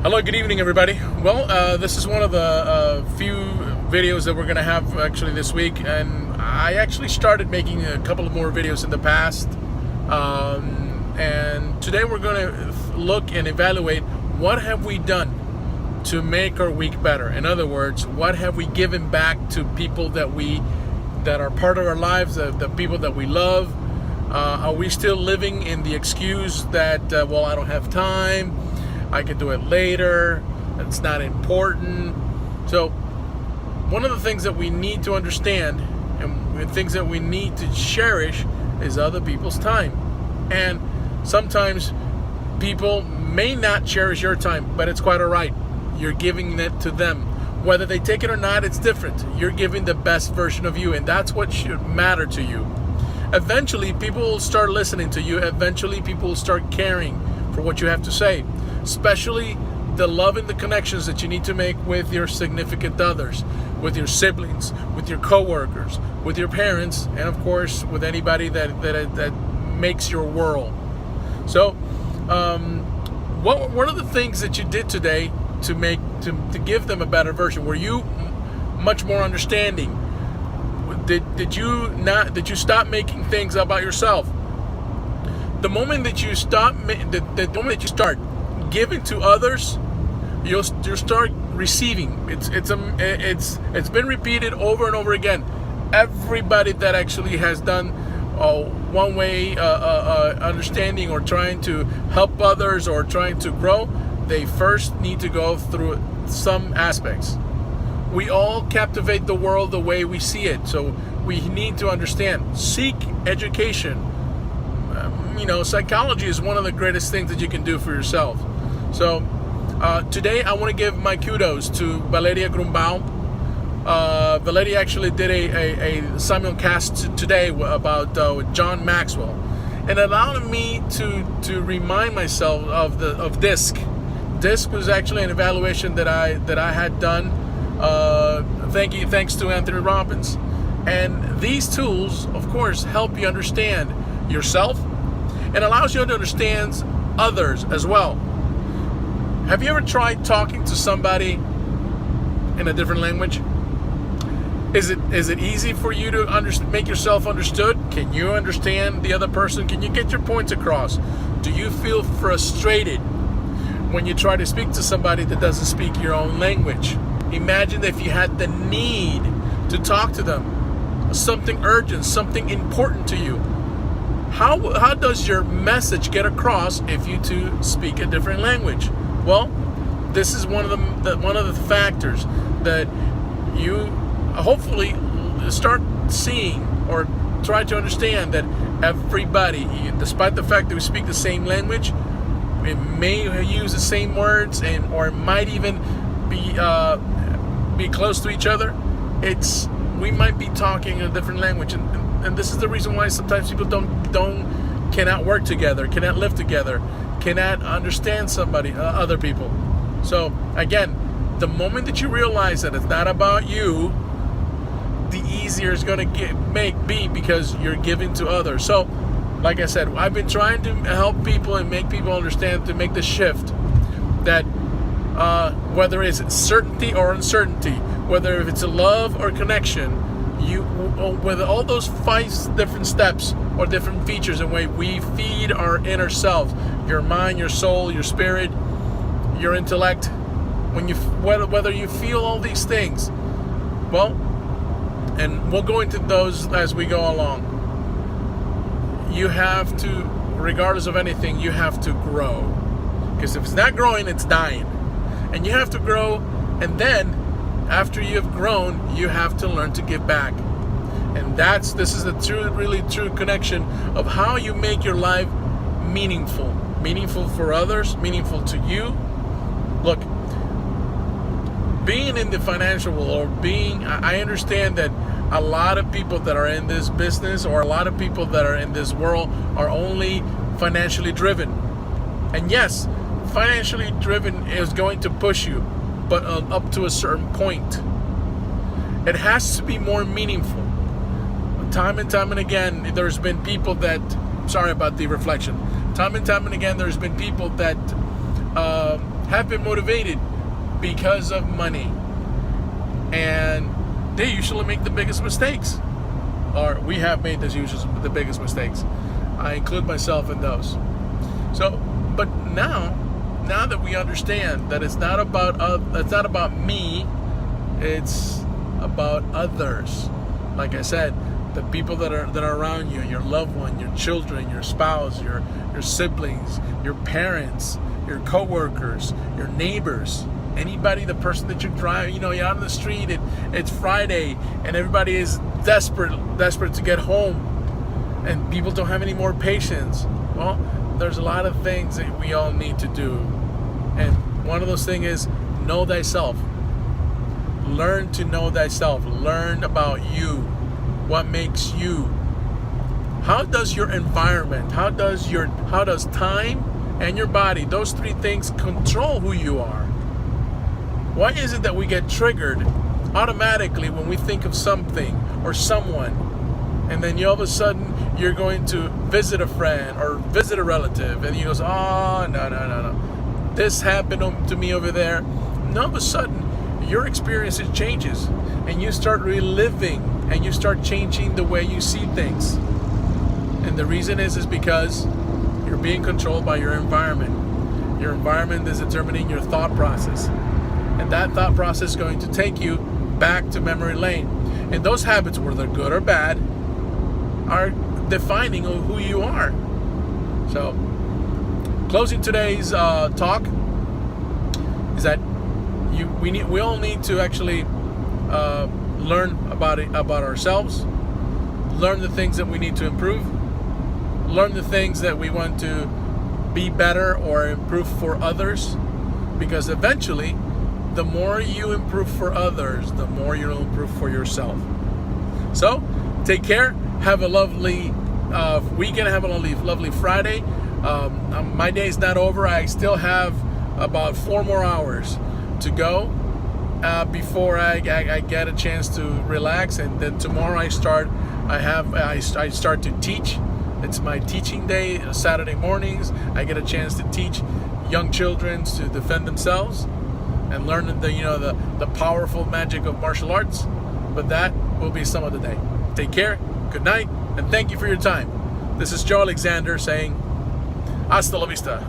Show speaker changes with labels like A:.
A: Hello, good evening, everybody. Well, this is one of the few videos that we're going to have actually this week, and I actually started making a couple of more videos in the past, and today we're going to look and evaluate what have we done to make our week better. In other words, what have we given back to people that are part of our lives, the people that we love. Are we still living in the excuse that, well, I don't have time, I can do it later, it's not important? So one of the things that we need to understand and things that we need to cherish is other people's time. And sometimes people may not cherish your time, but it's quite all right. You're giving it to them. Whether they take it or not, it's different. You're giving the best version of you, and that's what should matter to you. Eventually, people will start listening to you. Eventually, people will start caring for what you have to say, especially the love and the connections that you need to make with your significant others, with your siblings, with your coworkers, with your parents, and of course, with anybody that makes your world. So, what are the things that you did today to give them a better version? Were you much more understanding? Did you stop making things about yourself? The moment that you stop, the moment that you start giving to others, you'll start receiving. It's been repeated over and over again. Everybody that actually has done one way understanding or trying to help others or trying to grow, they first need to go through some aspects. We all captivate the world the way we see it, so we need to understand. Seek education. Psychology is one of the greatest things that you can do for yourself. So today I want to give my kudos to Valeria Grumbau. Valeria actually did a simulcast today about John Maxwell, and allowed me to remind myself of DISC. DISC was actually an evaluation that I had done. Thanks to Anthony Robbins. And these tools, of course, help you understand yourself and allows you to understand others as well. Have you ever tried talking to somebody in a different language? Is it easy for you to make yourself understood? Can you understand the other person? Can you get your points across? Do you feel frustrated when you try to speak to somebody that doesn't speak your own language? Imagine if you had the need to talk to them, something urgent, something important to you. How does your message get across if you two speak a different language? Well, this is one of the factors that you hopefully start seeing or try to understand, that everybody, despite the fact that we speak the same language, we may use the same words or it might even be close to each other. We might be talking a different language, and this is the reason why sometimes people cannot work together, cannot live together, cannot understand other people. So again, the moment that you realize that it's not about you, the easier it's going to be because you're giving to others. So, like I said, I've been trying to help people and make people understand, to make the shift that whether it's certainty or uncertainty, whether if it's a love or connection, with all those 5 different steps or different features and way we feed our inner self, your mind, your soul, your spirit, your intellect, whether you feel all these things, well, and we'll go into those as we go along. You have to, regardless of anything, you have to grow, because if it's not growing, it's dying. And you have to grow, and then after you have grown, you have to learn to give back. And this is the really true connection of how you make your life meaningful for others, meaningful to you. Look, being in the financial world, I understand that a lot of people that are in this business, or a lot of people that are in this world, are only financially driven. And yes, financially driven is going to push you, but up to a certain point. It has to be more meaningful. Time and again, there's been people sorry about the reflection. Time and again, there's been people that have been motivated because of money. And they usually make the biggest mistakes. Or we have made the biggest mistakes. I include myself in those. So, but now that we understand that it's not about me, it's about others. Like I said, the people that are around you, your loved one, your children, your spouse, your siblings, your parents, your coworkers, your neighbors, anybody, the person that you're driving, you're out on the street, it's Friday, and everybody is desperate to get home, and people don't have any more patience. Well, there's a lot of things that we all need to do, and one of those things is know thyself. Learn to know thyself. Learn about you. What makes you? How does your environment, how does time and your body, those three things control who you are? Why is it that we get triggered automatically when we think of something or someone, and then all of a sudden you're going to visit a friend or visit a relative, and you goes, oh, no, this happened to me over there. And all of a sudden your experience changes, and you start reliving, and you start changing the way you see things. And the reason is because you're being controlled by your environment. Your environment is determining your thought process. And that thought process is going to take you back to memory lane. And those habits, whether good or bad, are defining who you are. So, closing today's talk is that we all need to actually learn about ourselves, learn the things that we need to improve, learn the things that we want to be better or improve for others, because eventually the more you improve for others, the more you'll improve for yourself. So take care, have a lovely weekend, have a lovely Friday. My day's not over. I still have about 4 more hours to go before I get a chance to relax, and then tomorrow I start to teach. It's my teaching day. Saturday mornings I get a chance to teach young children to defend themselves and learn the powerful magic of martial arts. But that will be some other day. Take care, good night, and thank you for your time. This is Joe Alexander saying hasta la vista.